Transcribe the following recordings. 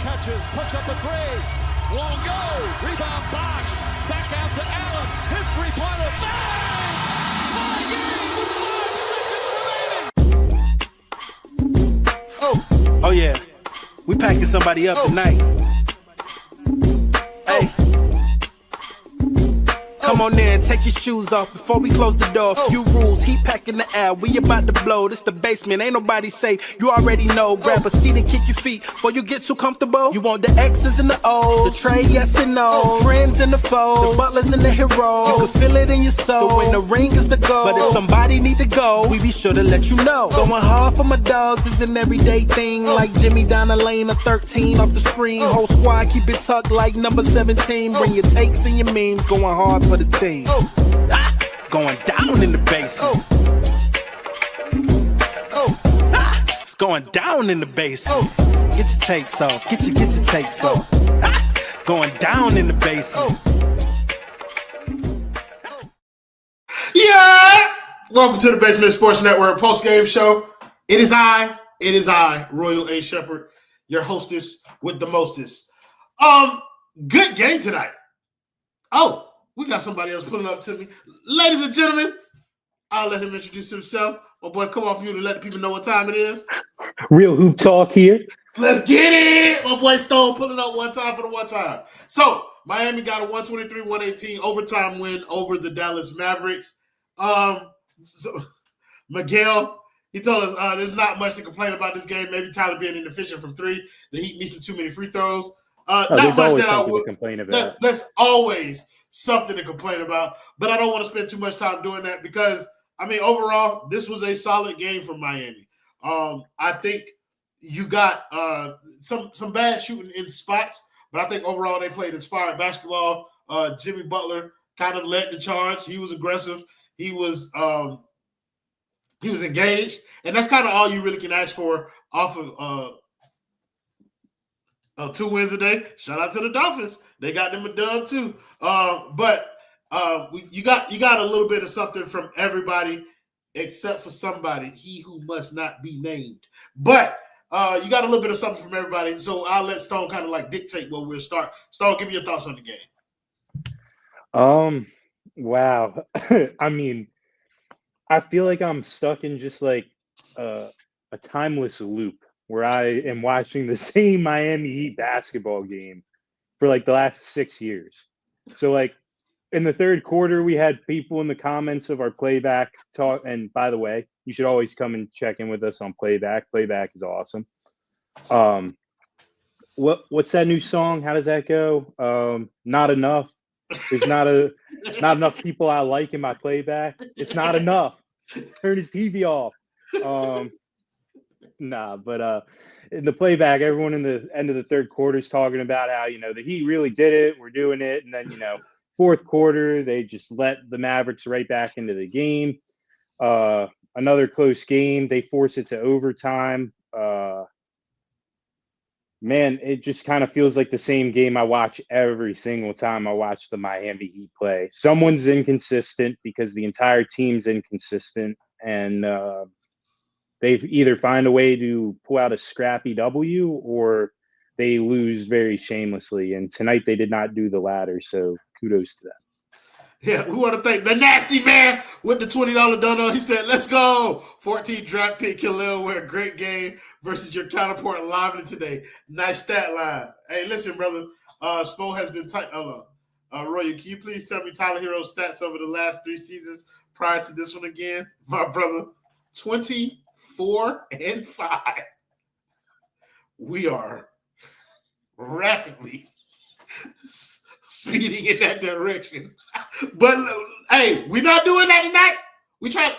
catches, puts up a three. Won't go. Rebound Bosh. Back out to Allen. His three-pointer. Bang! Tie game with 5 seconds remaining. Oh yeah. We packing somebody up tonight. Hey. Come on in, take your shoes off before we close the door. Few rules, heat packing the air, we about to blow. This the basement, ain't nobody safe, you already know. Grab a seat and kick your feet before you get too comfortable. You want the X's and the O's, the tray, yes and no, friends and the foes, the butlers and the heroes. You can feel it in your soul, but when the ring is the goal. But if somebody need to go, we be sure to let you know. Going hard for my dogs is an everyday thing, like Jimmy down the lane of 13 off the screen. Whole squad keep it tucked like number 17. Bring your takes and your memes, going hard for the team. Going down in the basement. It's going down in the basement. Get your takes off. Get your takes off. Going down in the basement. Yeah! Welcome to the Basement Sports Network Postgame Show. It is I, Royal A. Shepherd, your hostess with the mostest. Good game tonight. Oh, we got somebody else pulling up to me. Ladies and gentlemen, I'll let him introduce himself. My boy, come off mute and let the people know what time it is. Real Hoop Talk here. Let's get it. My boy Stone pulling up one time for the one time. So, Miami got a 123-118 overtime win over the Dallas Mavericks. Miguel, he told us there's not much to complain about this game. Maybe Tyler being inefficient from three. The Heat missing too many free throws. Not there's much always that I something would to complain about. That's always something to complain about, but I don't want to spend too much time doing that because, I mean, overall, this was a solid game for Miami. I think you got some bad shooting in spots, but I think overall they played inspired basketball. Jimmy Butler kind of led the charge. He was aggressive. He was engaged, and that's kind of all you really can ask for off of 2 wins a day. Shout out to the Dolphins. They got them a dub too. But you got a little bit of something from everybody except for somebody, he who must not be named. But you got a little bit of something from everybody. So I'll let Stone kind of like dictate where we'll start. Stone, give me your thoughts on the game. Wow. I mean, I feel like I'm stuck in just like a timeless loop where I am watching the same Miami Heat basketball game for like the last 6 years. So like in the third quarter, we had people in the comments of our playback talk. And by the way, you should always come and check in with us on playback. Playback is awesome. What's that new song? How does that go? Not enough. There's not enough people I like in my playback. It's not enough. Turn his TV off. But in the playback, everyone in the end of the third quarter is talking about how, the Heat really did it. We're doing it. And then, fourth quarter, they just let the Mavericks right back into the game. Another close game. They force it to overtime. Man, it just kind of feels like the same game I watch every single time I watch the Miami Heat play. Someone's inconsistent because the entire team's inconsistent. And they've either find a way to pull out a scrappy W or they lose very shamelessly. And tonight they did not do the latter. So kudos to them. Yeah, we want to thank the nasty man with the $20 dono. He said, let's go. 14 draft pick Khalil Ware. Great game versus your counterpart lively today. Nice stat line. Hey, listen, brother. Spo has been tight. Roy, can you please tell me Tyler Herro's stats over the last 3 seasons prior to this one again? My brother, 24-5. We are rapidly speeding in that direction. But hey, we're not doing that tonight. We got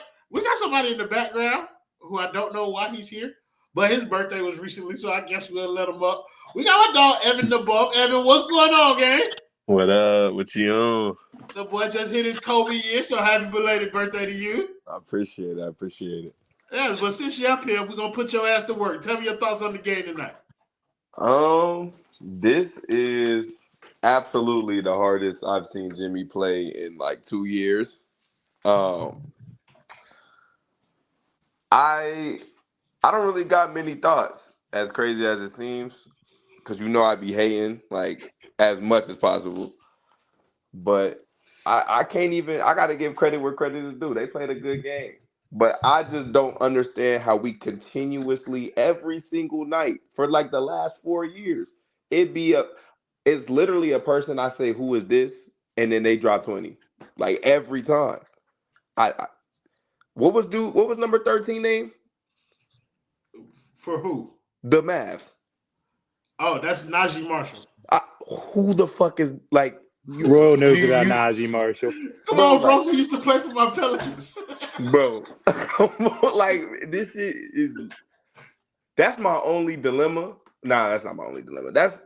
somebody in the background who I don't know why he's here, but his birthday was recently, so I guess we'll let him up. We got my dog Evan the Bump. Evan, what's going on, gang? What up? What you on? The boy just hit his Kobe year, so happy belated birthday to you. I appreciate it. Yeah, but since you're up here, we're gonna put your ass to work. Tell me your thoughts on the game tonight. This is absolutely the hardest I've seen Jimmy play in like 2 years. I don't really got many thoughts, as crazy as it seems. because you know I be hating like as much as possible. But I can't even. I got to give credit where credit is due. They played a good game. But I just don't understand how we continuously every single night for like the last 4 years, it's literally a person I say, who is this? And then they drop 20. Like every time. What was number 13 name? For who? The Mavs. Oh, that's Najee Marshall. Who the fuck is like Royal knows about Najee Marshall. Come on, bro. He used to play for my Pelicans. Bro, like this shit is. That's my only dilemma. Nah, that's not my only dilemma. That's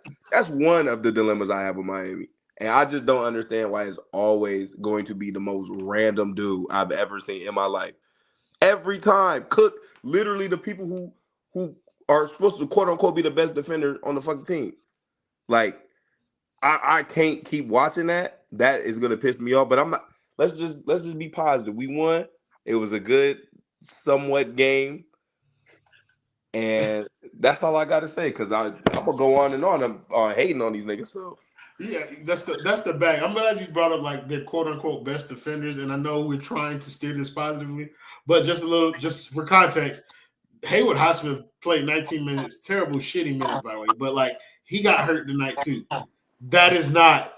one of the dilemmas I have with Miami, and I just don't understand why it's always going to be the most random dude I've ever seen in my life. Every time, Cook, literally the people who are supposed to quote unquote be the best defender on the fucking team. Like, I can't keep watching that. That is gonna piss me off. But I'm not. Let's just be positive. We won. It was a good, somewhat game. And that's all I got to say, because I'm gonna go on and on. I'm hating on these niggas. So yeah, that's the bag. I'm glad you brought up like their quote unquote best defenders, and I know we're trying to steer this positively, but just for context, Haywood Highsmith played 19 minutes, terrible, shitty minutes by the way, but like he got hurt tonight too. That is not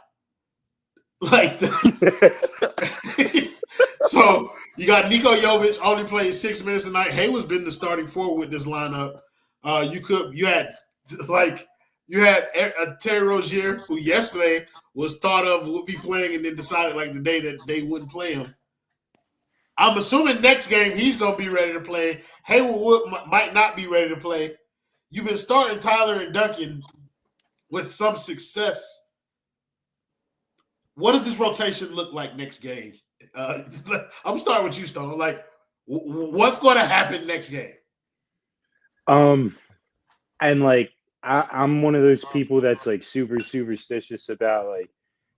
like So you got Nikola Jovic only played 6 minutes tonight. Hayward's been the starting forward with this lineup. You had Terry Rozier, who yesterday was thought of would be playing and then decided like the day that they wouldn't play him. I'm assuming next game he's gonna be ready to play. Hayward might not be ready to play. You've been starting Tyler and Duncan with some success. What does this rotation look like next game? I'm starting with you, Stone. Like, what's going to happen next game? And like, I'm one of those people that's like super superstitious about like,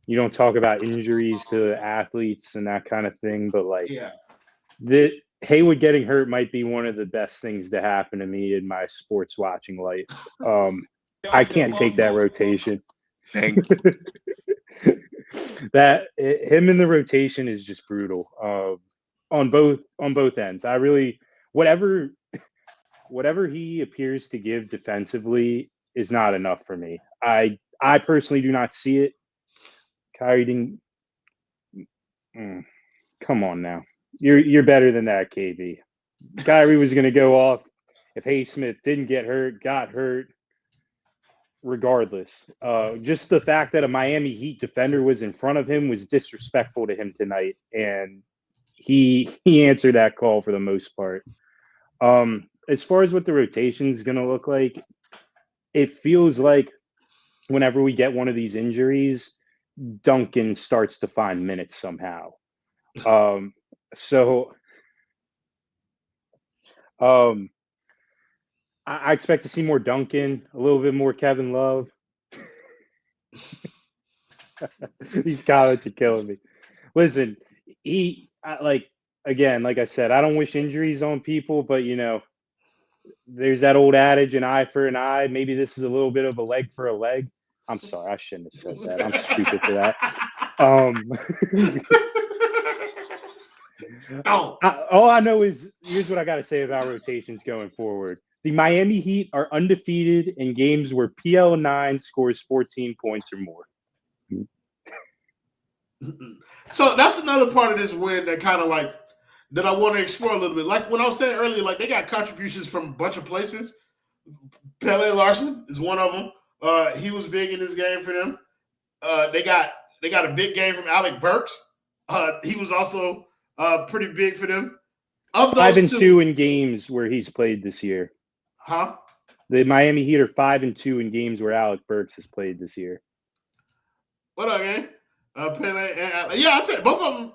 you don't talk about injuries to athletes and that kind of thing. But like, the Hayward getting hurt might be one of the best things to happen to me in my sports watching life. I can't take that rotation. Thank you. Him in the rotation is just brutal on both ends. I really whatever he appears to give defensively is not enough for me. I personally do not see it. Kyrie didn't. Come on now, you're better than that, KB. Kyrie was going to go off if Haysmith didn't got hurt. Regardless, just the fact that a Miami Heat defender was in front of him was disrespectful to him tonight, and he answered that call for the most part. As far as what the rotation is going to look like, it feels like whenever we get one of these injuries, Duncan starts to find minutes somehow. I expect to see more Duncan, a little bit more Kevin Love. These comments are killing me. Listen, like I said, I don't wish injuries on people, but there's that old adage, an eye for an eye. Maybe this is a little bit of a leg for a leg. I'm sorry, I shouldn't have said that. I'm stupid for that. All I know is here's what I got to say about rotations going forward. The Miami Heat are undefeated in games where PL9 scores 14 points or more. So that's another part of this win that kind of like that I want to explore a little bit. Like when I was saying earlier, like they got contributions from a bunch of places. Pelle Larson is one of them. He was big in this game for them. They got a big game from Alec Burks. He was also pretty big for them. Of those 5-2 in games where he's played this year. Huh? The Miami Heat are 5-2 in games where Alec Burks has played this year. What up, gang? Pele and yeah, I said both of them.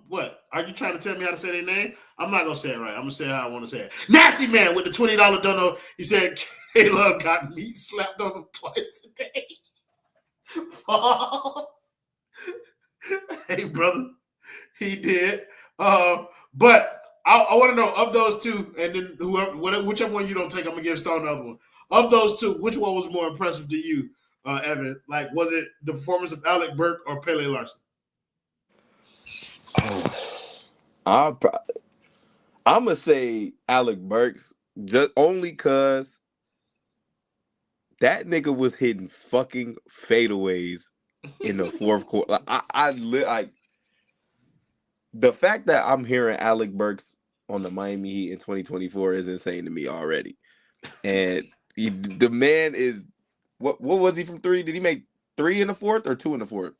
What? Are you trying to tell me how to say their name? I'm not gonna say it right. I'm gonna say it how I want to say it. Nasty Man with the $20 dono. He said Caleb got meat slapped on him twice today. Hey, brother, he did. But I want to know of those two, and then whichever one you don't take, I'm gonna give Stone another one. Of those two, which one was more impressive to you, Evan? Like, was it the performance of Alec Burke or Pelle Larson? I'm gonna say Alec Burks just only cause that nigga was hitting fucking fadeaways in the fourth quarter. Like the fact that I'm hearing Alec Burks on the Miami Heat in 2024 is insane to me already. And the man is what was he from three? Did he make 3 in the fourth or 2 in the fourth?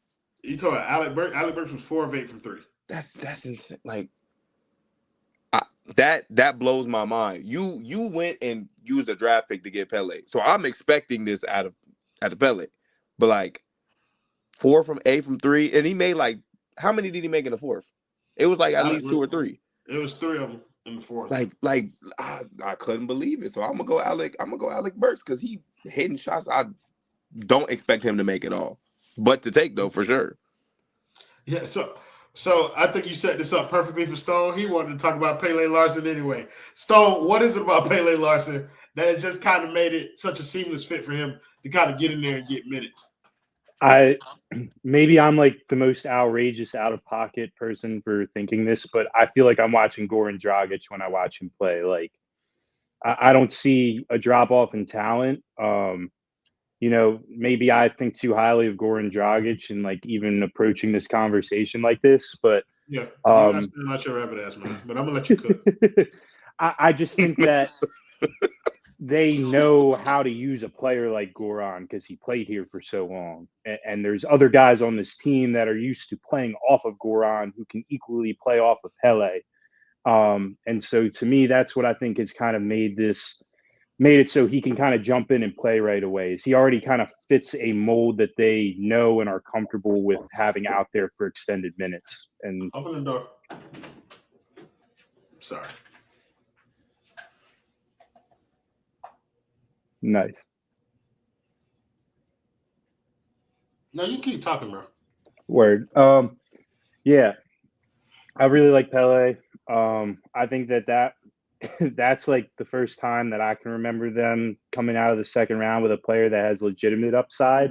You talking about Alec Burks? Alec Burks was 4 of 8 from 3. That's insane. Like that blows my mind. You went and used a draft pick to get Pelle, so I'm expecting this out of Pelle. But like 4 from 8 from 3, and he made like how many did he make in the fourth? It was like at least 2 or 3. It was 3 of them in the fourth. Like I couldn't believe it. So I'm gonna go Alec Burks because he hitting shots I don't expect him to make at all, but to take though for sure. Yeah. So I think you set this up perfectly for Stone. He wanted to talk about Pelle Larson anyway. Stone, what is it about Pelle Larson that has just kind of made it such a seamless fit for him to kind of get in there and get minutes? Maybe I'm like the most outrageous out-of-pocket person for thinking this, but I feel like I'm watching Goran Dragic when I watch him play. Like, I don't see a drop-off in talent. Maybe I think too highly of Goran Dragic and like even approaching this conversation like this, but yeah, I'm not your rabbit ass, man, but I'm gonna let you cook. I just think that they know how to use a player like Goran because he played here for so long. And there's other guys on this team that are used to playing off of Goran who can equally play off of Pelle. And so to me, that's what I think has kind of made it so he can kind of jump in and play right away. He already kind of fits a mold that they know and are comfortable with having out there for extended minutes. And open the door. Sorry. Nice. No, you keep talking, bro. Word. Yeah, I really like Pelle. I think that that's like the first time that I can remember them coming out of the second round with a player that has legitimate upside.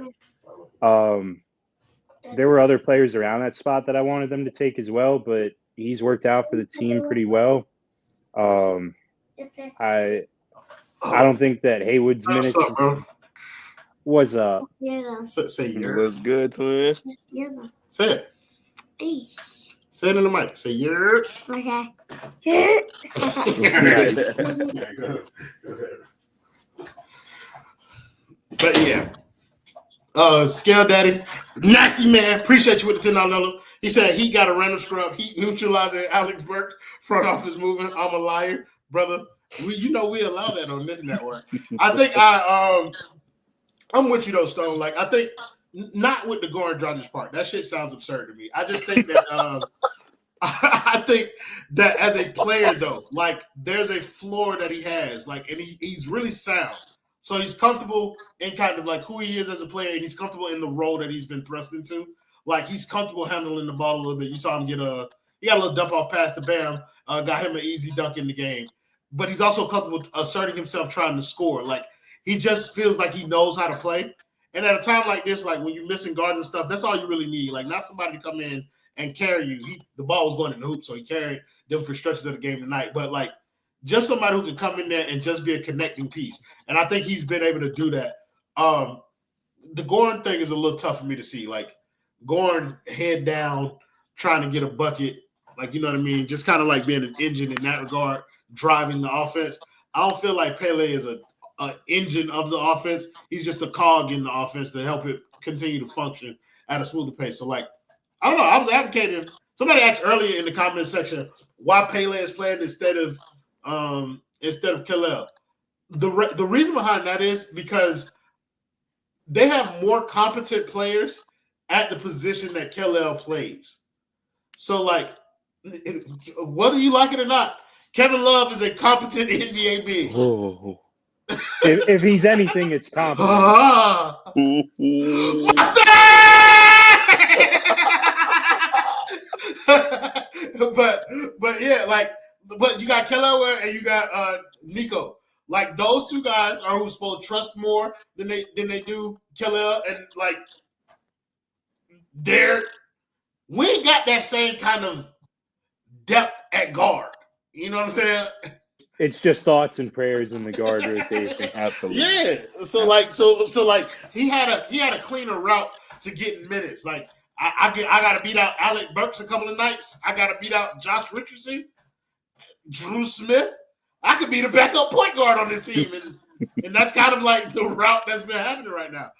There were other players around that spot that I wanted them to take as well, but he's worked out for the team pretty well. I don't think that Haywood's minutes was up. Yeah. Say you're. What's good, twin? Yeah. Say it. Say it in the mic. Say you're. Okay. But yeah. Scale Daddy, nasty man. Appreciate you with the $10. He said he got a random scrub. He neutralizing Alex Burke. Front office moving. I'm a liar, brother. We allow that on this network. I think I'm with you though, Stone. Like I think not with the Goran Dragic part. That shit sounds absurd to me. I just think that I think that as a player though, like there's a floor that he has, like, and he's really sound. So he's comfortable in kind of like who he is as a player, and he's comfortable in the role that he's been thrust into. Like he's comfortable handling the ball a little bit. You saw him he got a little dump off pass to Bam, got him an easy dunk in the game. But he's also comfortable asserting himself trying to score. Like, he just feels like he knows how to play. And at a time like this, like when you're missing guards and stuff, that's all you really need. Like, not somebody to come in and carry you. The ball was going in the hoop, so he carried them for stretches of the game tonight. But, like, just somebody who can come in there and just be a connecting piece. And I think he's been able to do that. The Goran thing is a little tough for me to see. Like, Goran head down, trying to get a bucket. Like, you know what I mean? Just kind of like being an engine in that regard. Driving the offense. I don't feel like Pelle is an engine of the offense. He's just a cog in the offense to help it continue to function at a smoother pace. So, like, I don't know. I was advocating. Somebody asked earlier in the comment section why Pelle is playing instead of Khalil. The reason behind that is because they have more competent players at the position that Khalil plays. So, like, whether you like it or not, Kevin Love is a competent NBA big. Oh. If he's anything, it's competent. What's that? but yeah, like but you got Keller and you got Nico. Like those two guys are who's supposed to trust more than they do Keller, and like we ain't got that same kind of depth at guard. You know what I'm saying? It's just thoughts and prayers in the guard rotation. Absolutely. Yeah. So like he had a cleaner route to getting minutes. Like I got to beat out Alec Burks a couple of nights. I got to beat out Josh Richardson, Drew Smith. I could be the backup point guard on this team, and that's kind of like the route that's been happening right now.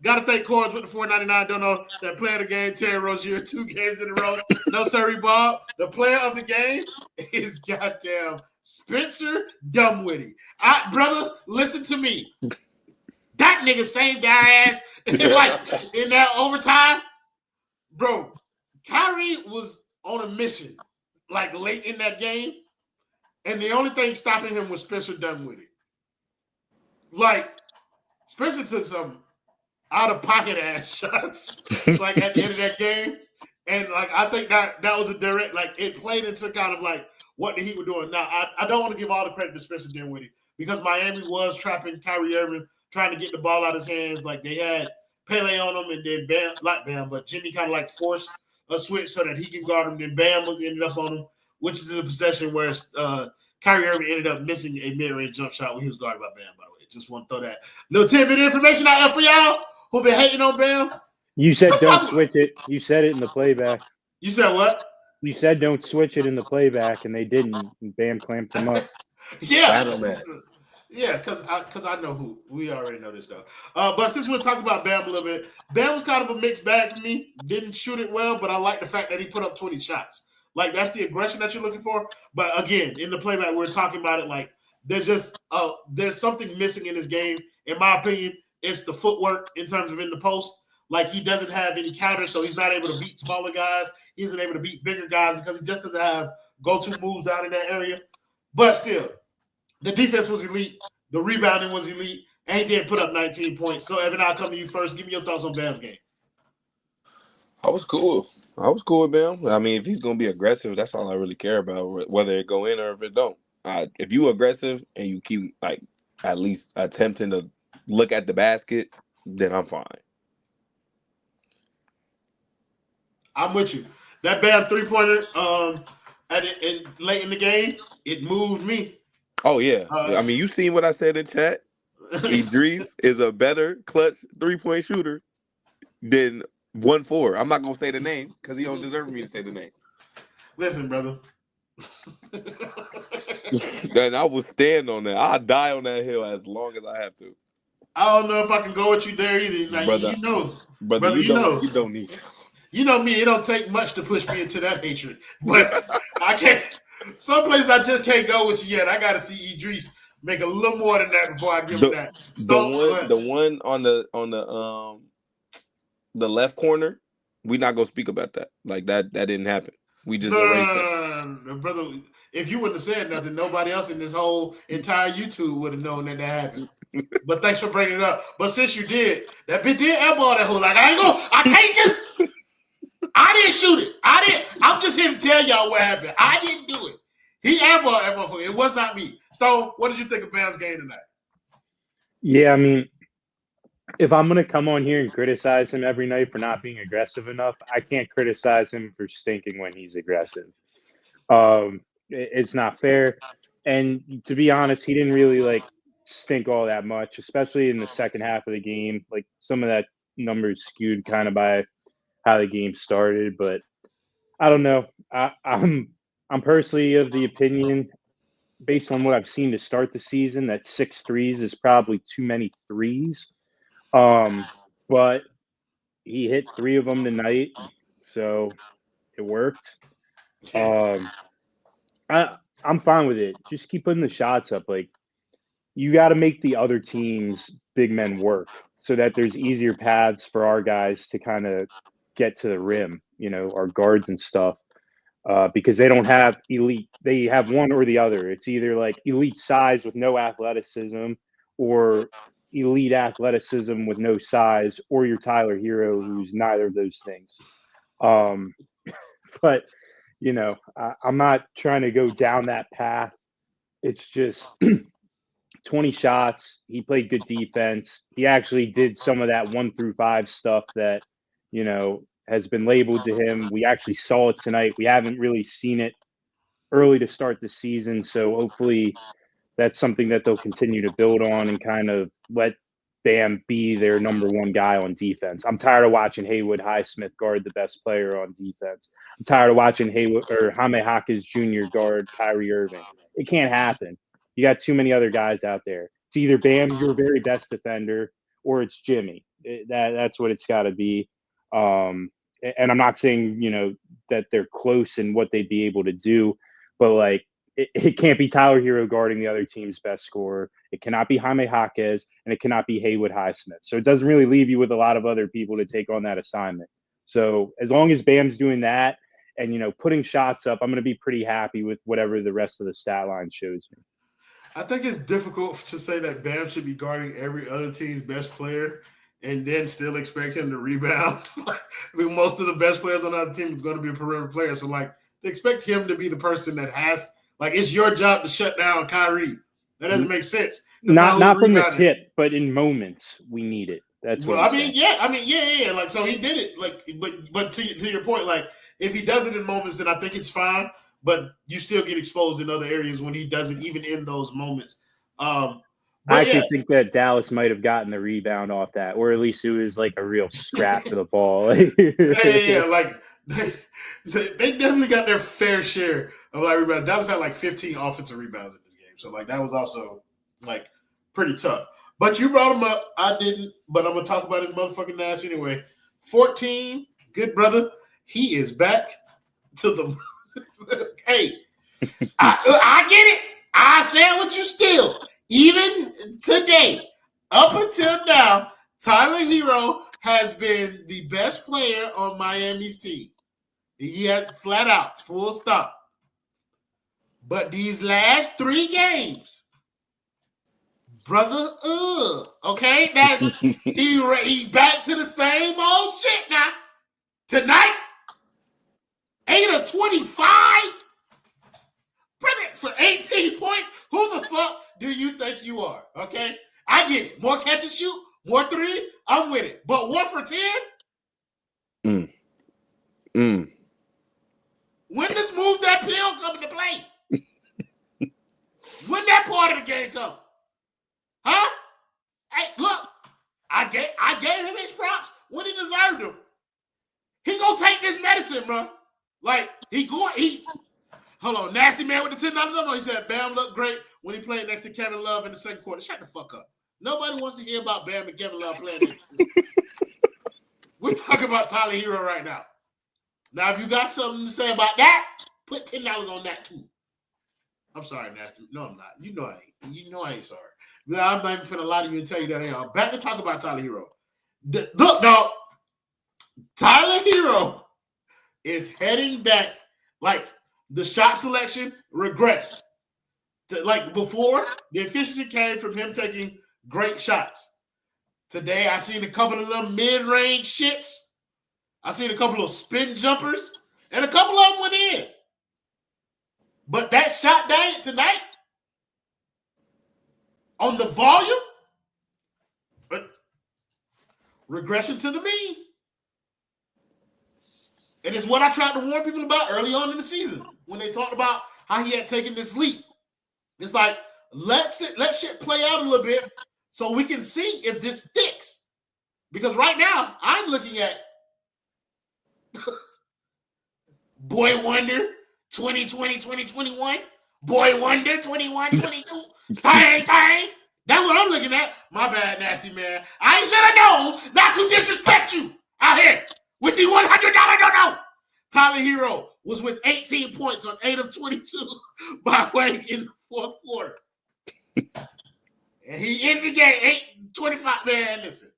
Got to thank Cords with the $4.99. Don't know that player of the game, Terry Rozier, 2 games in a row. No, sorry, Bob. The player of the game is goddamn Spencer Dunwitty. Brother, listen to me. That nigga saved our ass like in that overtime. Bro, Kyrie was on a mission like late in that game, and the only thing stopping him was Spencer Dunwitty. Like, Spencer took some out-of-pocket ass shots like at the end of that game. And like I think that was a direct, like it played into kind of like what the Heat were doing. Now I don't want to give all the credit to Spencer Dinwiddie because Miami was trapping Kyrie Irving, trying to get the ball out of his hands. Like they had Pele on him, and then Bam, but Jimmy kind of like forced a switch so that he can guard him. Then Bam ended up on him, which is a possession where Kyrie Irving ended up missing a mid-range jump shot when he was guarded by Bam, by the way. Just want to throw that little tidbit of information out there for y'all who been hating on Bam. You said don't switch it. You said it in the playback. You said what? You said don't switch it in the playback, and they didn't. And Bam clamped him up. Yeah, because I know who. We already know this stuff. But since we're talking about Bam a little bit, Bam was kind of a mixed bag for me. Didn't shoot it well, but I like the fact that he put up 20 shots. Like that's the aggression that you're looking for. But again, in the playback, we're talking about it like there's just there's something missing in his game. In my opinion, it's the footwork in terms of in the post. Like he doesn't have any counters, so he's not able to beat smaller guys. He isn't able to beat bigger guys because he just doesn't have go-to moves down in that area. But still, the defense was elite. The rebounding was elite. And he did put up 19 points. So, Evan, I'll come to you first. Give me your thoughts on Bam's game. I was cool with Bam. I mean, if he's going to be aggressive, that's all I really care about, whether it go in or if it don't. If you aggressive and you keep, like, at least attempting to look at the basket, then I'm fine. I'm with you. That Bam three-pointer late in the game, it moved me. Oh, yeah. I mean, you seen what I said in chat? Idris is a better clutch three-point shooter than 1-4. I'm not going to say the name because he don't deserve me to say the name. Listen, brother. And I will stand on that. I'll die on that hill as long as I have to. I don't know if I can go with you there either. Like, brother, you don't need to. You know me, it don't take much to push me into that hatred. But I can't. Some places I just can't go with you yet. I got to see Idris make a little more than that before I give him that. The one on the left corner, we're not gonna speak about that. Like that didn't happen. We just erased it. Brother. If you wouldn't have said nothing, nobody else in this whole entire YouTube would have known that happened. But thanks for bringing it up. But since you did, that bitch did airball that whole. Like I can't just. I didn't shoot it. I'm just here to tell y'all what happened. I didn't do it. He airballed that motherfucker. It was not me. So, what did you think of Bam's game tonight? Yeah, I mean, if I'm going to come on here and criticize him every night for not being aggressive enough, I can't criticize him for stinking when he's aggressive. It's not fair. And to be honest, he didn't really, stink all that much, especially in the second half of the game. Like, some of that numbers skewed kind of by how the game started, but I don't know. I'm personally of the opinion, based on what I've seen to start the season, that 6 threes is probably too many threes. But he hit 3 of them tonight, so it worked. I'm fine with it. Just keep putting the shots up. Like, you got to make the other team's big men work so that there's easier paths for our guys to kind of get to the rim, our guards and stuff, because they don't have elite. They have one or the other. It's either like elite size with no athleticism or elite athleticism with no size, or your Tyler Herro, who's neither of those things. But I'm not trying to go down that path. It's just 20 shots. He played good defense. He actually did some of that 1 through 5 stuff that, has been labeled to him. We actually saw it tonight. We haven't really seen it early to start the season. So hopefully that's something that they'll continue to build on and kind of let Bam be their number one guy on defense. I'm tired of watching Haywood Highsmith guard the best player on defense. I'm tired of watching Jaime Jaquez Jr. guard Kyrie Irving. It can't happen. You got too many other guys out there. It's either Bam, your very best defender, or it's Jimmy. That's what it's got to be. And I'm not saying, that they're close in what they'd be able to do, but like, it can't be Tyler Herro guarding the other team's best scorer. It cannot be Jaime Jaquez, and it cannot be Haywood Highsmith. So it doesn't really leave you with a lot of other people to take on that assignment. So as long as Bam's doing that and, putting shots up, I'm going to be pretty happy with whatever the rest of the stat line shows me. I think it's difficult to say that Bam should be guarding every other team's best player and then still expect him to rebound. Most of the best players on the other team is going to be a perimeter player. So, they expect him to be the person that has – it's your job to shut down Kyrie. That doesn't make sense. Not from the tip, but in moments we need it. That's what I'm saying. Yeah. So he did it. But to your point, if he does it in moments, then I think it's fine. But you still get exposed in other areas when he does it, even in those moments. I actually think that Dallas might have gotten the rebound off that, or at least it was like a real scrap for the ball. They definitely got their fair share of rebounds. Dallas had 15 offensive rebounds in this game. So that was also pretty tough. But you brought him up. I didn't, but I'm gonna talk about his motherfucking ass anyway. 14, good brother. He is back to the hey. I get it. I said what you still. Even today, up until now, Tyler Herro has been the best player on Miami's team. He had flat out, full stop. But these last 3 games, brother, okay, that's he back to the same old shit now. Tonight, 8 of 25, brother, for 18 points. Who the fuck do you think you are? Okay, I get it. More catch and shoot, more threes. I'm with it. But 1 for 10. When does move that pill come into play? When that part of the game come? Huh? Hey, look, I gave him his props when he deserved them. He gonna take this medicine, bro. Hold on, nasty man with the $10. No, he said Bam looked great when he played next to Kevin Love in the second quarter. Shut the fuck up. Nobody wants to hear about Bam and Kevin Love playing this. We're talking about Tyler Herro right now. Now, if you got something to say about that, put $10 on that too. I'm sorry, Nasty. No, I'm not. You know I ain't sorry. I'm not even finna lie to you and tell you that I am. Back to talk about Tyler Herro. Look, dog. Tyler Herro is heading back. The shot selection regressed. Before, the efficiency came from him taking great shots. Today, I seen a couple of little mid-range shits. I seen a couple of spin jumpers, and a couple of them went in. But that shot diet tonight, on the volume, regression to the mean. And it's what I tried to warn people about early on in the season when they talked about how he had taken this leap. It's let shit play out a little bit so we can see if this sticks. Because right now, I'm looking at Boy Wonder 2020, 2021. Boy Wonder 21, 22. Same thing. That's what I'm looking at. My bad, nasty man. I should have known not to disrespect you out here with the $100 no. Tyler Herro was with 18 points on 8 of 22 by way in the fourth quarter. And he ended the game 8-25. Man, listen.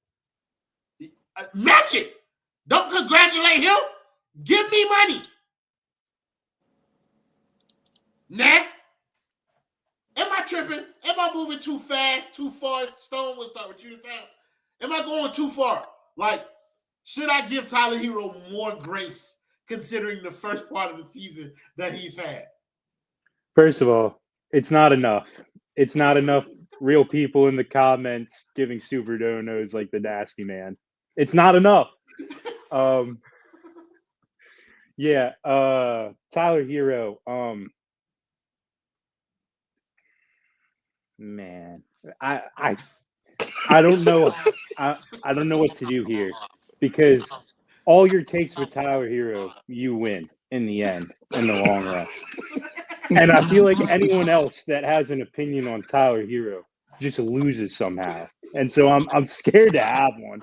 Match it. Don't congratulate him. Give me money. Nah. Am I tripping? Am I moving too fast, too far? Stone, we'll start with you this time. Am I going too far? Should I give Tyler Herro more grace considering the first part of the season that he's had. First of all, it's not enough. It's not enough real people in the comments giving super donos like the nasty man. It's not enough. Yeah, Tyler Herro. Man, I don't know. I don't know what to do here because all your takes with Tyler Herro, you win in the end, in the long run. And I feel like anyone else that has an opinion on Tyler Herro just loses somehow. And so I'm scared to have one.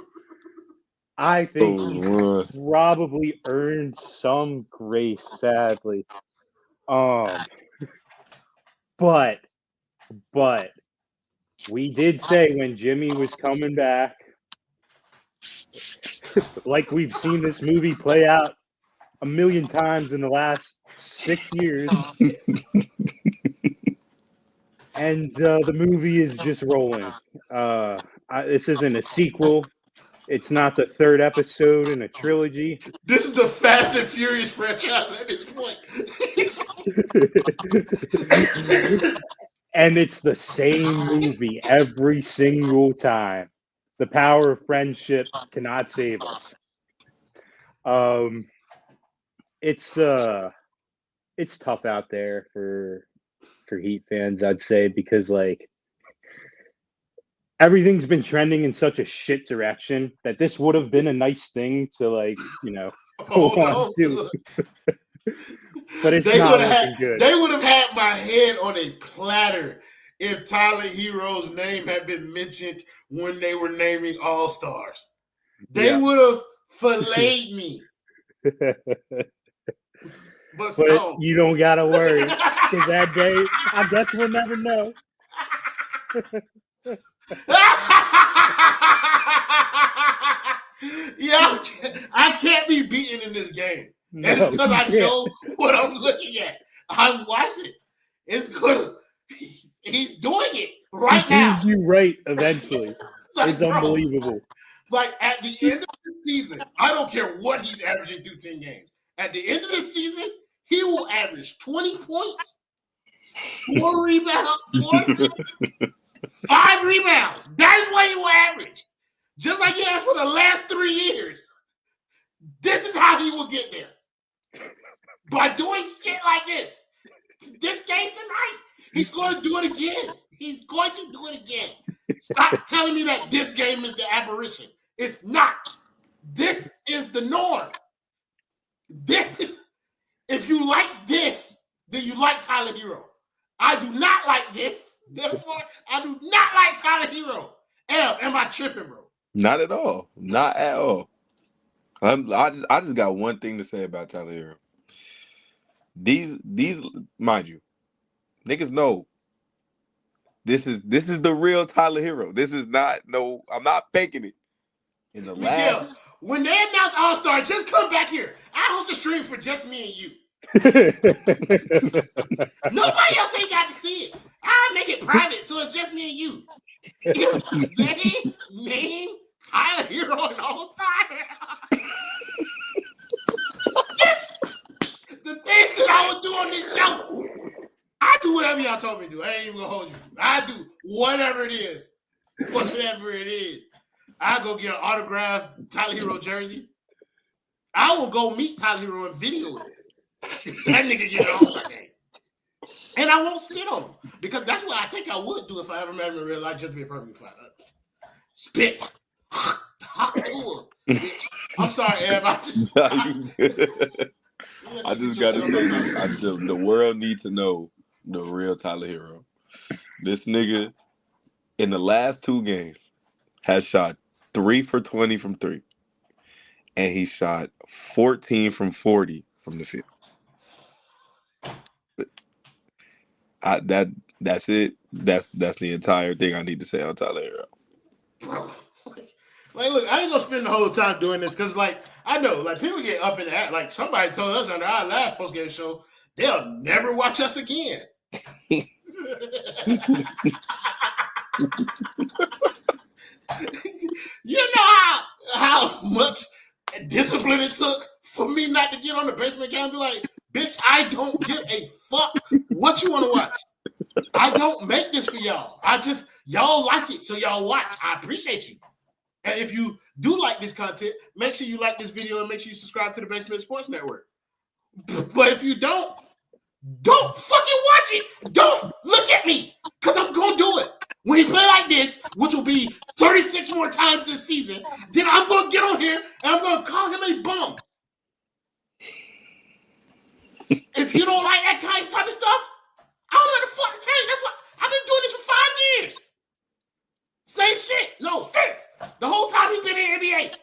I think he's probably earned some grace, sadly. But we did say when Jimmy was coming back, like we've seen this movie play out a million times in the last 6 years. And the movie is just rolling. This isn't a sequel. It's not the third episode in a trilogy. This is the Fast and Furious franchise at this point. And it's the same movie every single time. The power of friendship cannot save us. It's tough out there for Heat fans, I'd say, because like everything's been trending in such a shit direction that this would have been a nice thing to like, hold on to. But it's not looking good. They would have had my head on a platter if Tyler Herro's name had been mentioned when they were naming All-Stars. They would have filleted me. But you don't got to worry. Because that day, I guess we'll never know. Yeah, I can't be beaten in this game. It's because I know what I'm looking at. I'm watching. It's good. He's doing it right now. He proves you right eventually. Like, it's unbelievable. Like at the end of the season, I don't care what he's averaging through 10 games. At the end of the season, he will average 20 points, 4 rebounds, 5 rebounds. That is what he will average. Just like he has for the last 3 years. This is how he will get there. By doing shit like this. This game tonight, he's going to do it again. He's going to do it again. Stop telling me that this game is the aberration. It's not. This is the norm. This is, if you like this, then you like Tyler Herro. I do not like this. Therefore, I do not like Tyler Herro. Am I tripping, bro? Not at all. Not at all. I just got one thing to say about Tyler Herro. These, mind you, niggas know this is the real Tyler Herro. This is not I'm not faking it. In the last, when they announce All-Star, just come back here. I host a stream for just me and you. Nobody else ain't got to see it. I'll make it private so it's just me and you. If they name Tyler Herro an All-Star, the things that I would do on this show, I do whatever y'all told me to do. I ain't even gonna hold you. I do whatever it is. Whatever it is. I go get an autographed Tyler Herro jersey. I will go meet Tyler Herro and video it. That nigga get an All-Star game. And I won't spit on him. Because that's what I think I would do if I ever met him in real life, just to be perfectly fine. Spit. Talk to him. I'm sorry, Ev. I just got to say this. The world needs to know the real Tyler Herro. This nigga, in the last 2 games, has shot 3 for 20 from 3. And he shot 14 from 40 from the field. That's it. That's the entire thing I need to say on Tyler Herro. Bro, look, I ain't gonna spend the whole time doing this because, I know, people get up in the act. Somebody told us under our last postgame show, they'll never watch us again. You know how much discipline it took for for me not to get on the basement account and be like, bitch, I don't give a fuck what you want to watch. I don't make this for y'all. Y'all like it, so y'all watch. I appreciate you. And if you do like this content, make sure you like this video and make sure you subscribe to the Basement Sports Network. But if you don't fucking watch it. Don't look at me, because I'm going to do it. When he play like this, which will be 36 more times this season, then I'm going to get on here and I'm going to call him a bum. If you don't like that type of stuff, I don't know what the fuck to tell you. That's what I've been doing this for 5 years. Same shit. No offense. The whole time he's been in the NBA.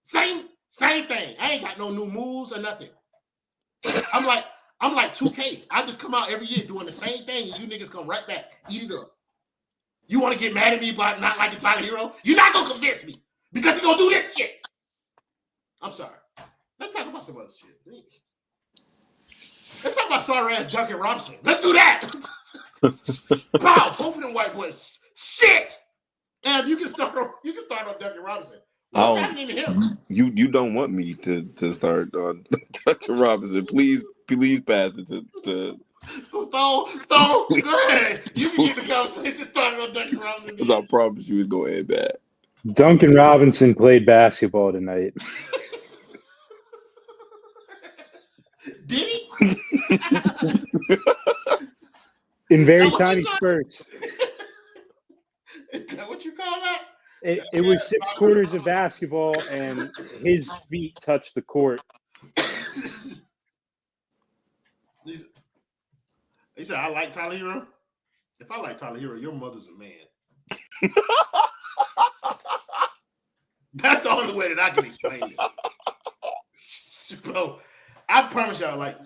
Same thing. I ain't got no new moves or nothing. I'm like 2K. I just come out every year doing the same thing, and you niggas come right back, eat it up. You want to get mad at me about not liking Tyler Herro? You're not gonna convince me because he's gonna do this shit. I'm sorry. Let's talk about some other shit. Let's talk about sorry ass Duncan Robinson. Let's do that. Wow, both of them white boys. Shit. And you can start on Duncan Robinson. What's happening to him? You don't want me to start on Duncan Robinson. Please pass it to Stone, go ahead. You can get the conversation started on Duncan Robinson. Because I promise you it's going to end bad. Duncan Robinson played basketball tonight. Did he? In very tiny spurts. Is that what you call that? It was 6 quarters of basketball, and his feet touched the court. He said, I like Tyler Herro. If I like Tyler Herro, your mother's a man. That's the only way that I can explain this. Bro, I promise y'all, like,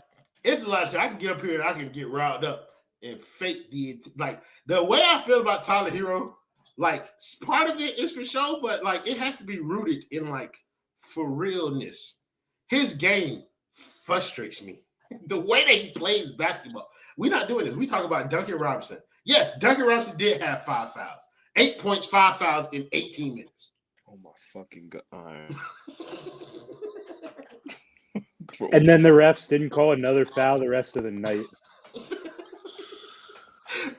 it's a lot of shit. I can get up here and I can get riled up and fake the way I feel about Tyler Herro, like, part of it is for show, but, like, it has to be rooted in, like, for realness. His game frustrates me. The way that he plays basketball. We're not doing this. We talk about Duncan Robinson. Yes, Duncan Robinson did have 5 fouls. 8 points, 5 fouls in 18 minutes. Oh, my fucking God. And then the refs didn't call another foul the rest of the night.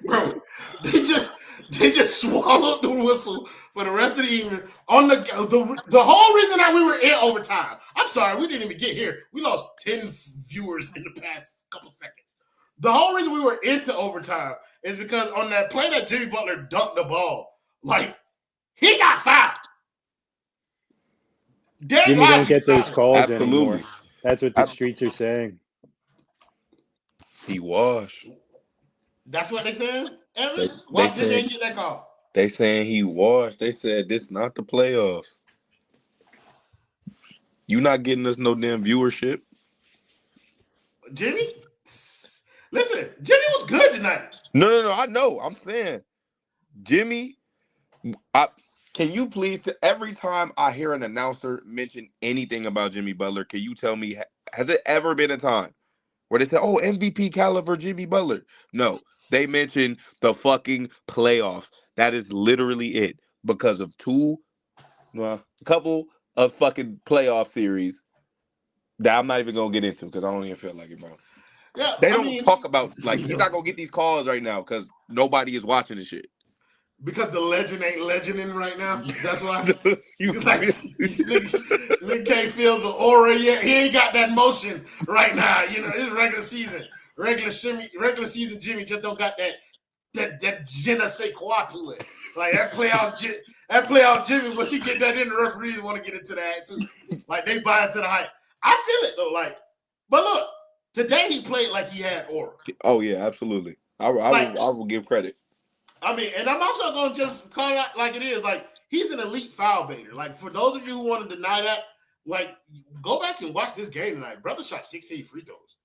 Bro, they just swallowed the whistle for the rest of the evening. On the whole reason that we were in overtime. I'm sorry, we didn't even get here. We lost 10 viewers in the past couple seconds. The whole reason we were into overtime is because on that play that Jimmy Butler dunked the ball, like, he got fouled. Jimmy don't get those calls anymore. Absolutely. That's what the streets are saying. He washed. That's what they said? Evan? Why did they get that call? They saying he washed. They said this not the playoffs. You not getting us no damn viewership. Jimmy? Listen, Jimmy was good tonight. No. I know. I'm saying, Jimmy, can you please, every time I hear an announcer mention anything about Jimmy Butler, can you tell me, has it ever been a time where they say, oh, MVP caliber Jimmy Butler? No, they mention the fucking playoffs. That is literally it, because of a couple of fucking playoff series that I'm not even going to get into because I don't even feel like it, bro. Yeah, they don't talk about, like, he's not going to get these calls right now because nobody is watching this shit. Because the legend ain't legending right now. That's why. You can't feel the aura yet. He ain't got that motion right now. You know, it's regular season. Regular season Jimmy just don't got that je ne sais quoi to it. Like that playoff Jimmy, once he get that in, the referees want to get into that too. Like they buy into the hype. I feel it though. Like, but look, today he played like he had aura. Oh yeah, absolutely. I will give credit. I mean, and I'm also going to just call it out like it is. Like, he's an elite foul baiter. Like, for those of you who want to deny that, like, go back and watch this game tonight. Brother shot 16 free throws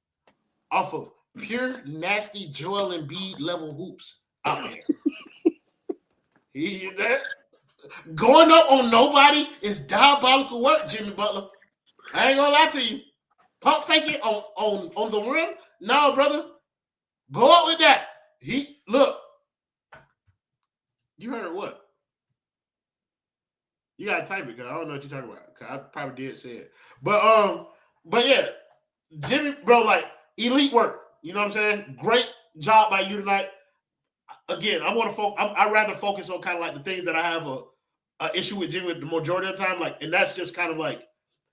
off of pure, nasty Joel Embiid level hoops out there. Going up on nobody is diabolical work, Jimmy Butler. I ain't going to lie to you. Pump faking on the rim? No, brother. Go up with that. Look. You heard what? You gotta type it because I don't know what you're talking about. Cause I probably did say it. But But yeah, Jimmy, bro, like elite work. You know what I'm saying? Great job by you tonight. Again, I'd rather focus on kind of like the things that I have a issue with Jimmy the majority of the time. Like, and that's just kind of like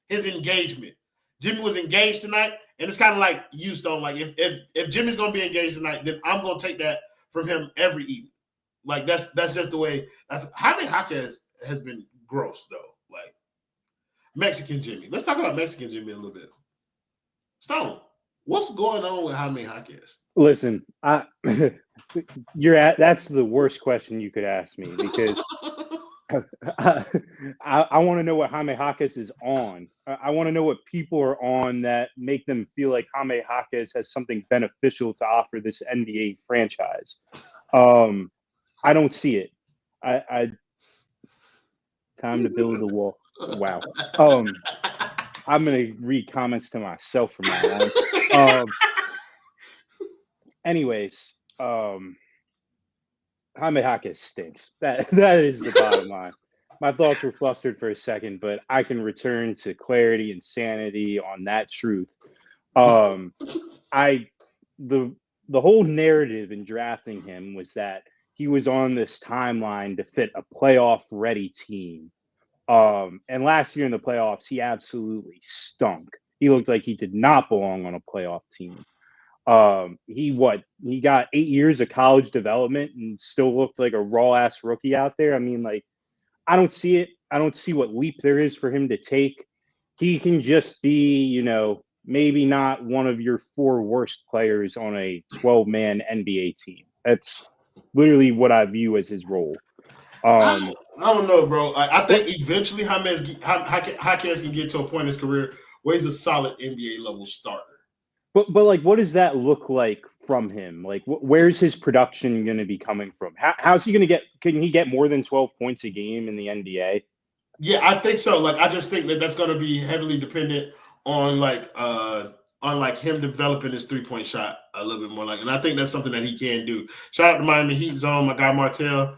his engagement. Jimmy was engaged tonight, and it's kind of like you, Stone. Like, if Jimmy's gonna be engaged tonight, then I'm gonna take that from him every evening. Like that's just the way. Jaime Jaquez has been gross though. Like Mexican Jimmy. Let's talk about Mexican Jimmy a little bit. Stone, what's going on with Jaime Jaquez? Listen, that's the worst question you could ask me because I want to know what Jaime Jaquez is on. I want to know what people are on that make them feel like Jaime Jaquez has something beneficial to offer this NBA franchise. I don't see it. Time to build the wall. Wow. I'm gonna read comments to myself from now on. Anyways, Jaime Jaquez stinks. That is the bottom line. My thoughts were flustered for a second, but I can return to clarity and sanity on that truth. The whole narrative in drafting him was that he was on this timeline to fit a playoff-ready team. And last year in the playoffs, he absolutely stunk. He looked like he did not belong on a playoff team. He got 8 years of college development and still looked like a raw-ass rookie out there. I mean, like, I don't see it. I don't see what leap there is for him to take. He can just be, maybe not one of your 4 worst players on a 12-man NBA team. That's literally what I view as his role. I don't know, bro. I think eventually Jaquez can get to a point in his career where he's a solid NBA level starter. But like, what does that look like from him? Like, where's his production going to be coming from? How's he going to get? Can he get more than 12 points a game in the NBA? Yeah, I think so. Like, I just think that's going to be heavily dependent on him developing his 3-point shot a little bit more. Like, and I think that's something that he can do. Shout out to Miami Heat Zone, my guy Martell.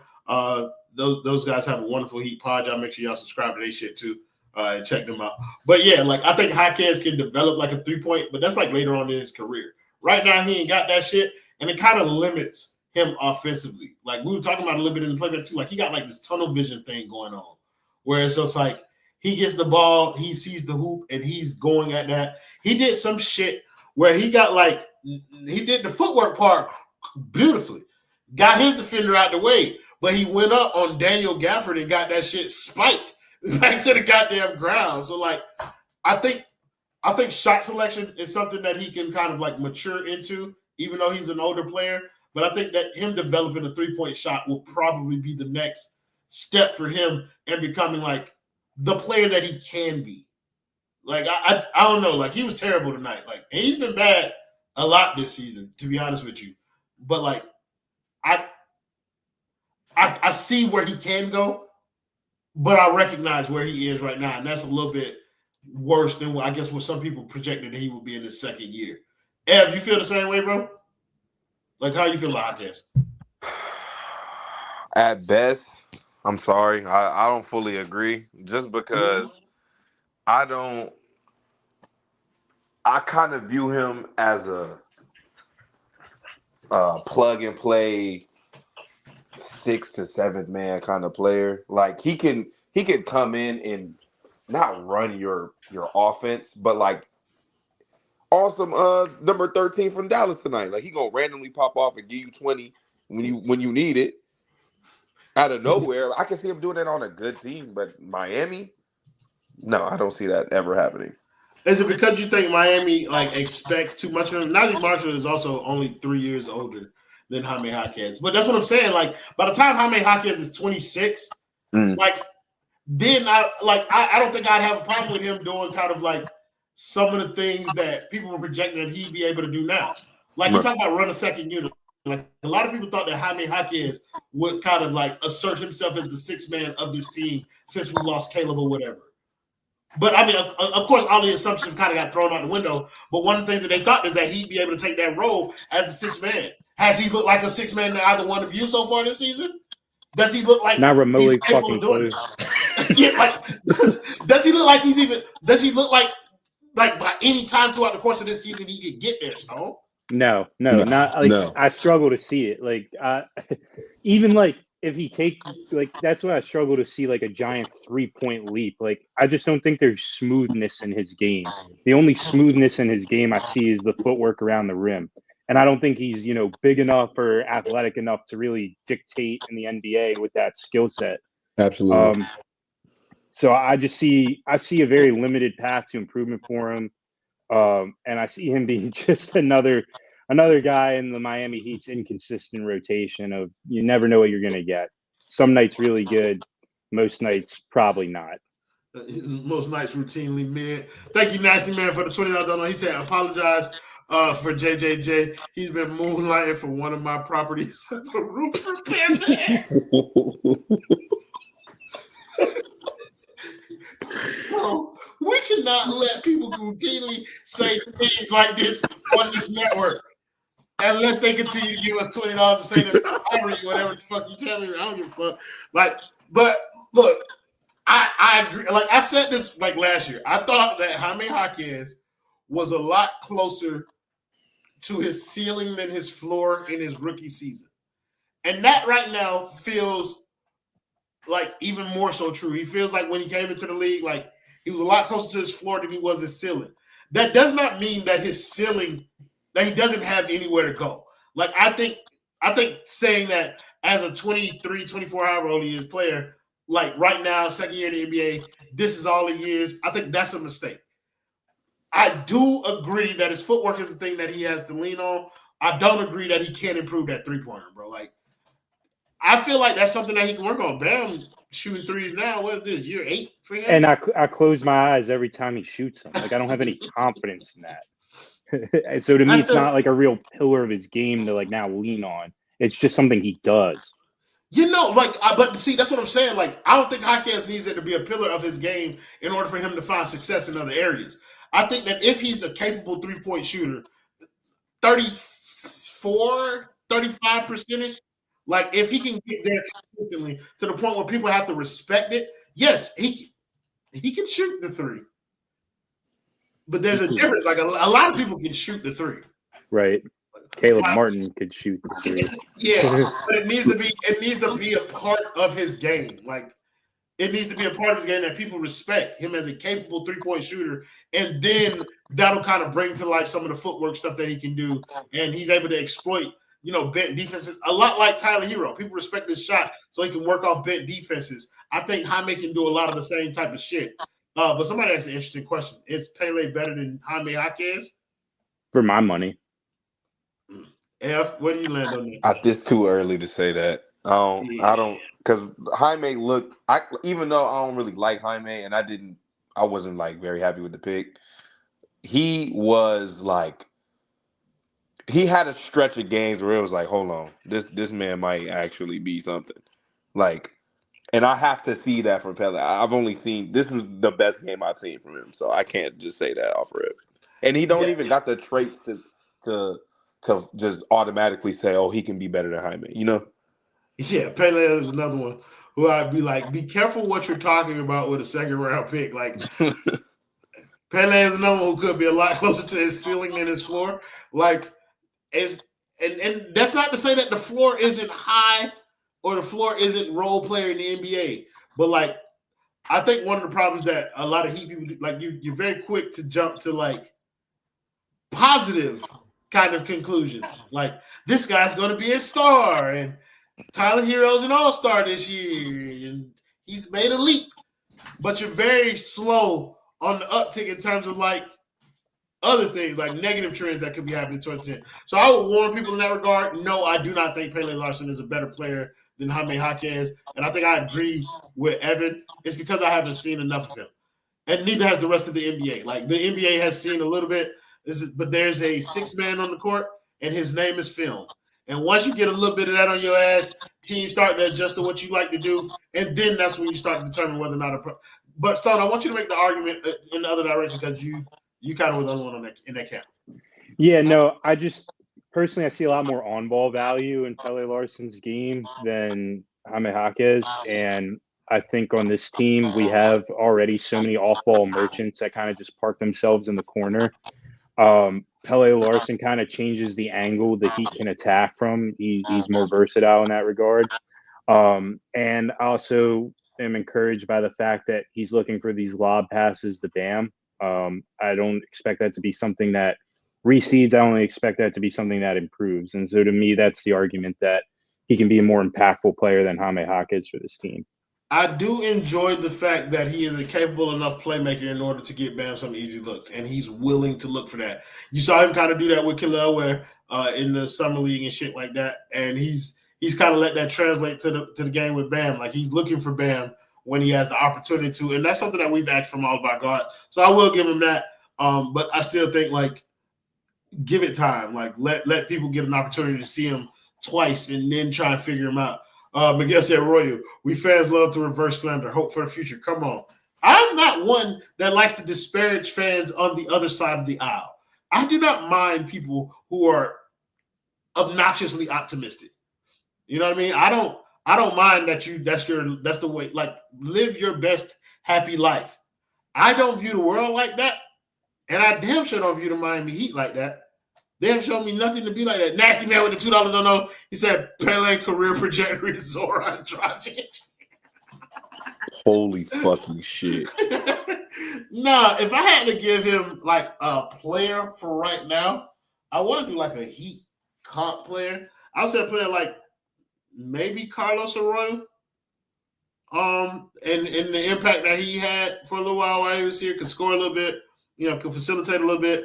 Those guys have a wonderful Heat pod. Y'all make sure y'all subscribe to their shit too and check them out. But yeah, like I think Jaquez can develop like a 3-point, but that's like later on in his career. Right now, he ain't got that shit, and it kind of limits him offensively. Like we were talking about a little bit in the playback too. Like he got like this tunnel vision thing going on, where it's just like he gets the ball, he sees the hoop, and he's going at that. He did some shit where he did the footwork part beautifully, got his defender out the way. But he went up on Daniel Gafford and got that shit spiked back to the goddamn ground. So, like, I think shot selection is something that he can kind of, like, mature into, even though he's an older player. But I think that him developing a 3-point shot will probably be the next step for him and becoming, like, the player that he can be. Like, I don't know. Like, he was terrible tonight. Like, and he's been bad a lot this season, to be honest with you. But, like, I see where he can go, but I recognize where he is right now, and that's a little bit worse than what some people projected that he would be in his second year. Ev, you feel the same way, bro? Like, how you feel about Jaquez? At best, I'm sorry, I don't fully agree, just because I kind of view him as a plug and play 6th to 7th man kind of player. Like he can come in and not run your offense, but like awesome number 13 from Dallas tonight. Like he gonna randomly pop off and give you 20 when you need it out of nowhere. I can see him doing that on a good team, but Miami, no, I don't see that ever happening. Is it because you think Miami like expects too much of him? Najee Marshall is also only 3 years older than Jaime Jaquez. But that's what I'm saying. Like, by the time Jaime Jaquez is 26, like, then I don't think I'd have a problem with him doing kind of like some of the things that people were projecting that he'd be able to do now. Like, you talk about run a second unit. Like, a lot of people thought that Jaime Jaquez would kind of like assert himself as the 6th man of this team since we lost Caleb or whatever. But, I mean, of course, all the assumptions kind of got thrown out the window. But one of the things that they thought is that he'd be able to take that role as a 6th man. Has he looked like a 6th man to either one of you so far this season? Does he look like not remotely he's capable fucking of doing it? Yeah, like, does he look like like by any time throughout the course of this season he could get there, Stone? No, not like no. I struggle to see it. Like even like if he that's why I struggle to see like a giant 3-point leap. Like I just don't think there's smoothness in his game. The only smoothness in his game I see is the footwork around the rim. And I don't think he's, big enough or athletic enough to really dictate in the NBA with that skill set. Absolutely. So I see a very limited path to improvement for him. And I see him being just another guy in the Miami Heat's inconsistent rotation of you never know what you're going to get. Some nights really good, most nights probably not. Most nights routinely mid. Thank you, Nasty Man, for the $20 donation. He said, apologize for JJJ. He's been moonlighting for one of my properties. The roof repair. Bro, we cannot let people routinely say things like this on this network unless they continue to give us $20 to say that whatever the fuck you tell me. I don't give a fuck. But look, I agree. Like I said this like last year. I thought that Jaime Jaquez was a lot closer to his ceiling than his floor in his rookie season. And that right now feels like even more so true. He feels like when he came into the league, like he was a lot closer to his floor than he was his ceiling. That does not mean that his ceiling, that he doesn't have anywhere to go. Like I think saying that as a 23, 24 however old he is player, like right now, second year in the NBA, this is all he is. I think that's a mistake. I do agree that his footwork is the thing that he has to lean on. I don't agree that he can't improve that 3-pointer, bro. Like, I feel like that's something that he can work on. Bam shooting threes now. What is this, year 8 for him? And I close my eyes every time he shoots them. Like, I don't have any confidence in that. So to me, it's not like a real pillar of his game to like now lean on. It's just something he does. But see, that's what I'm saying. Like, I don't think Jaquez needs it to be a pillar of his game in order for him to find success in other areas. I think that if he's a capable 3-point shooter, 34, 35%, like if he can get there consistently to the point where people have to respect it, yes, he can shoot the 3. But there's a difference. Like a lot of people can shoot the 3. Right. Caleb Martin could shoot the 3. Yeah, but it needs to be a part of his game. Like it needs to be a part of his game that people respect him as a capable 3-point shooter, and then that'll kind of bring to life some of the footwork stuff that he can do, and he's able to exploit, bent defenses a lot like Tyler Herro. People respect his shot, so he can work off bent defenses. I think Jaime can do a lot of the same type of shit. But somebody asked an interesting question: is Pele better than Jaime Jaquez? For my money. F, where do you land on that? It's too early to say that. I don't, because Jaime looked. Even though I don't really like Jaime, and I wasn't like very happy with the pick. He was like, he had a stretch of games where it was like, hold on, this man might actually be something. Like, and I have to see that from Pele. I've only seen, this was the best game I've seen from him, so I can't just say that off rip. And he don't even got the traits to just automatically say, oh, he can be better than Jaime, Yeah, Pele is another one who I'd be like, be careful what you're talking about with a second-round pick. Like, Pele is another one who could be a lot closer to his ceiling than his floor. Like, and that's not to say that the floor isn't high or the floor isn't role player in the NBA. But, like, I think one of the problems that a lot of Heat people do, like, you're very quick to jump to, like, positive kind of conclusions. Like, this guy's going to be a star, and Tyler Herro's an all-star this year, and he's made a leap. But you're very slow on the uptick in terms of, like, other things, like negative trends that could be happening towards him. So I would warn people in that regard. No, I do not think Pelle Larson is a better player than Jaime Jaquez. And I think I agree with Evan. It's because I haven't seen enough of him. And neither has the rest of the NBA. Like, the NBA has seen a little bit, but there's a 6-man on the court, and his name is film. And once you get a little bit of that on your ass, teams start to adjust to what you like to do, and then that's when you start to determine whether or not But, Stone, I want you to make the argument in the other direction because you kind of were the only one in that camp. Yeah, no, I just personally I see a lot more on-ball value in Pelle Larson's game than Jaime Jaquez, and I think on this team, we have already so many off-ball merchants that kind of just park themselves in the corner. Pelle Larson kind of changes the angle the Heat can attack from. He's more versatile in that regard. And also am encouraged by the fact that he's looking for these lob passes to Bam. I don't expect that to be something that recedes. I only expect that to be something that improves. And so to me, that's the argument that he can be a more impactful player than Jaime Jaquez for this team. I do enjoy the fact that he is a capable enough playmaker in order to get Bam some easy looks, and he's willing to look for that. You saw him kind of do that with Khalil where in the summer league and shit like that, and he's kind of let that translate to the game with Bam. Like he's looking for Bam when he has the opportunity to, and that's something that we've asked from all of our guards. So I will give him that, but I still think like give it time. Like let people get an opportunity to see him twice and then try and figure him out. Miguel said, Royal, we fans love to reverse slander. Hope for the future. Come on. I'm not one that likes to disparage fans on the other side of the aisle. I do not mind people who are obnoxiously optimistic. You know what I mean? I don't mind that that's the way, like live your best happy life. I don't view the world like that. And I damn sure don't view the Miami Heat like that. They have shown me nothing to be like that. Nasty man with the $2 don't know. He said Pele career trajectory Zoran Dragic. Holy fucking shit. Nah, if I had to give him like a player for right now, I want to do like a Heat comp player. I would say a player like maybe Carlos Arroyo. And the impact that he had for a little while he was here, could score a little bit, could facilitate a little bit.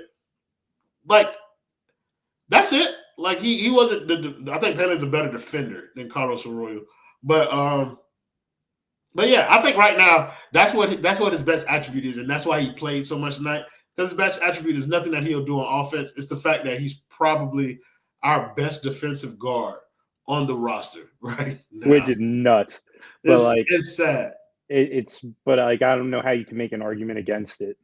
Like, that's it. Like he wasn't. I think Pele's a better defender than Carlos Arroyo, but yeah, I think right now that's what his best attribute is, and that's why he played so much tonight. Because his best attribute is nothing that he'll do on offense. It's the fact that he's probably our best defensive guard on the roster right now, which is nuts. But it's sad. But I don't know how you can make an argument against it.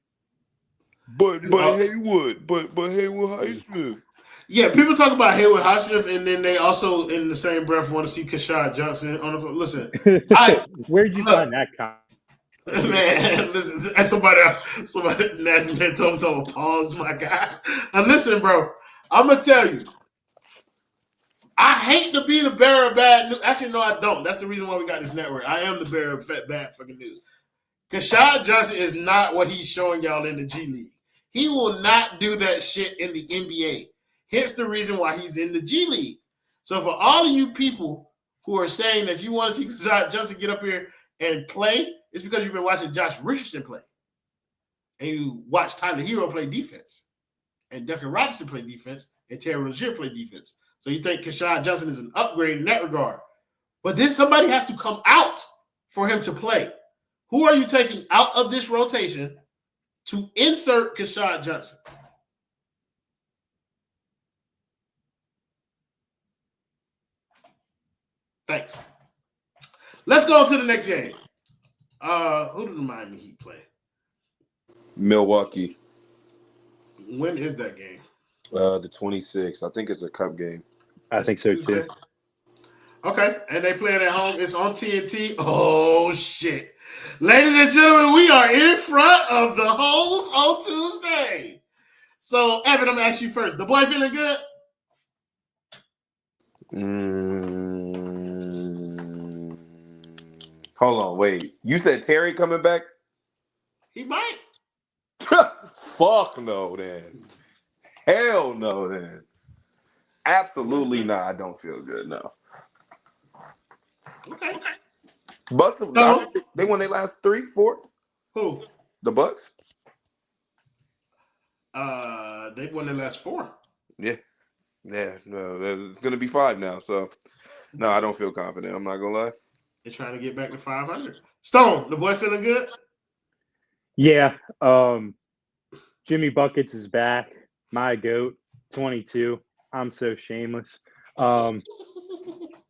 But Haywood Highsmith. Yeah, people talk about Haywood Highsmith, and then they also, in the same breath, want to see Kashad Johnson on the. Listen, where'd you find that comment? Man, listen, somebody nasty man told me, pause, my guy. And listen, bro, I'm gonna tell you, I hate to be the bearer of bad news. Actually, no, I don't. That's the reason why we got this network. I am the bearer of bad fucking news. Kashad Johnson is not what he's showing y'all in the G League. He will not do that shit in the NBA. Hence the reason why he's in the G League. So for all of you people who are saying that you want to see Kashad Johnson get up here and play, it's because you've been watching Josh Richardson play. And you watch Tyler Herro play defense. And Duncan Robinson play defense. And Terry Rozier play defense. So you think Kashad Johnson is an upgrade in that regard. But then somebody has to come out for him to play. Who are you taking out of this rotation to insert Kashad Johnson? Thanks. Let's go to the next game. Who did the Miami Heat play? Milwaukee. When is that game? The 26th. I think it's a cup game. I think so too. Okay, and they playing at home. It's on TNT. Oh shit, ladies and gentlemen, we are in front of the hoes on Tuesday. So, Evan, I'm gonna ask you first. The boy feeling good? Hold on, wait. You said Terry coming back? He might. Fuck no, then. Hell no, then. Absolutely not. I don't feel good, no. Okay. Bucks, No. they won their last 3, 4. Who? The Bucks? They've won their last 4. Yeah. Yeah, no, it's going to be 5 now, so no, I don't feel confident. I'm not going to lie. They're trying to get back to 500. Stone, the boy feeling good? Yeah. Jimmy Buckets is back. My GOAT, 22. I'm so shameless.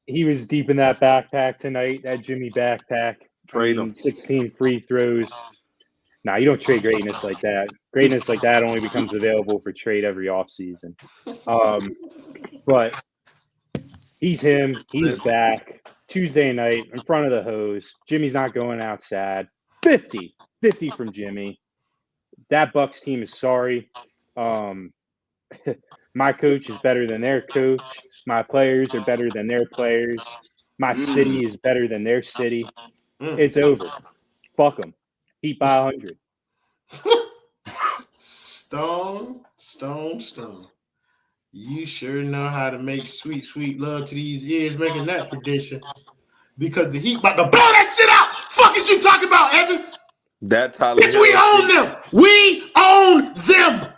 He was deep in that backpack tonight, that Jimmy backpack. Trade him. 16 free throws. Nah, you don't trade greatness like that. Greatness like that only becomes available for trade every offseason. But he's him. He's back. Tuesday night in front of the hose. Jimmy's not going outside. 50 from Jimmy. That Bucks team is sorry. My coach is better than their coach. My players are better than their players. My city is better than their city. It's over. Fuck them. Heat by 100. Stone. You sure know how to make sweet, sweet love to these ears making that prediction. Because the Heat about to blow that shit out. Fuck is you talking about, Evan? That Tyler Bitch, we own them. We own them.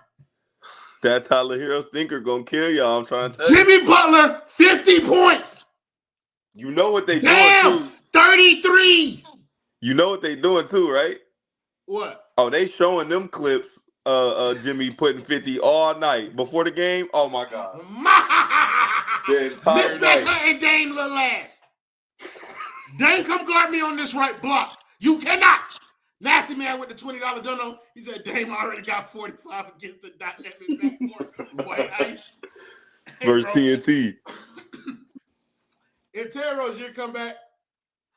That Tyler Hero thinker gonna kill y'all. I'm trying to tell you. Jimmy Butler, 50 points. You know what they Damn, doing too. 33. You know what they doing too, right? What? Oh, they showing them clips. Jimmy putting 50 all night before the game. Oh my God. The entire Mismatch night. her and Dame little ass. Dame, come guard me on this right block. You cannot. Nasty man with the $20 dono. He said Dame already got 45 against the dynamic backcourt. White ice. Versus TNT. If Terry Rozier come back,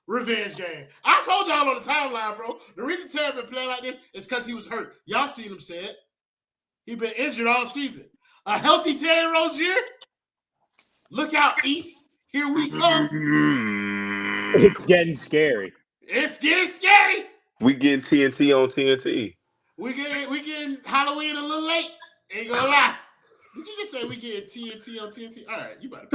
revenge game. I told y'all on the timeline, bro. The reason Terry been playing like this is because he was hurt. Y'all seen him say it. He been injured all season. A healthy Terry Rozier? Look out, East. Here we come. It's getting scary. It's getting scary. We getting TNT on TNT. We getting Halloween a little late. Ain't gonna lie. Did you just say we getting TNT on TNT? All right, you better.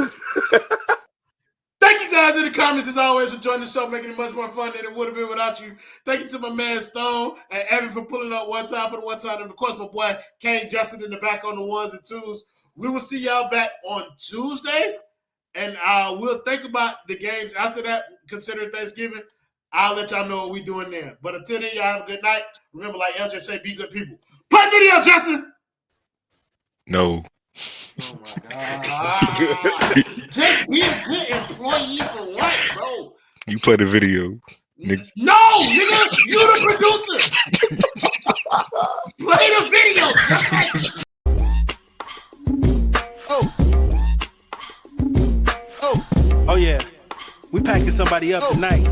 Thank you guys in the comments as always for joining the show, making it much more fun than it would have been without you. Thank you to my man Stone and Evan for pulling up one time for the one time. And of course, my boy Kane Justin in the back on the ones and twos. We will see y'all back on Tuesday. And we'll think about the games after that, considering Thanksgiving. I'll let y'all know what we're doing there. But until then, y'all have a good night. Remember, like LJ say, be good people. Play video, Justin! No. Oh, my God. Just be a good employee for what, bro? You play the video. Nigga. No, nigga! You the producer! Play the video! Oh yeah, we packing somebody up tonight.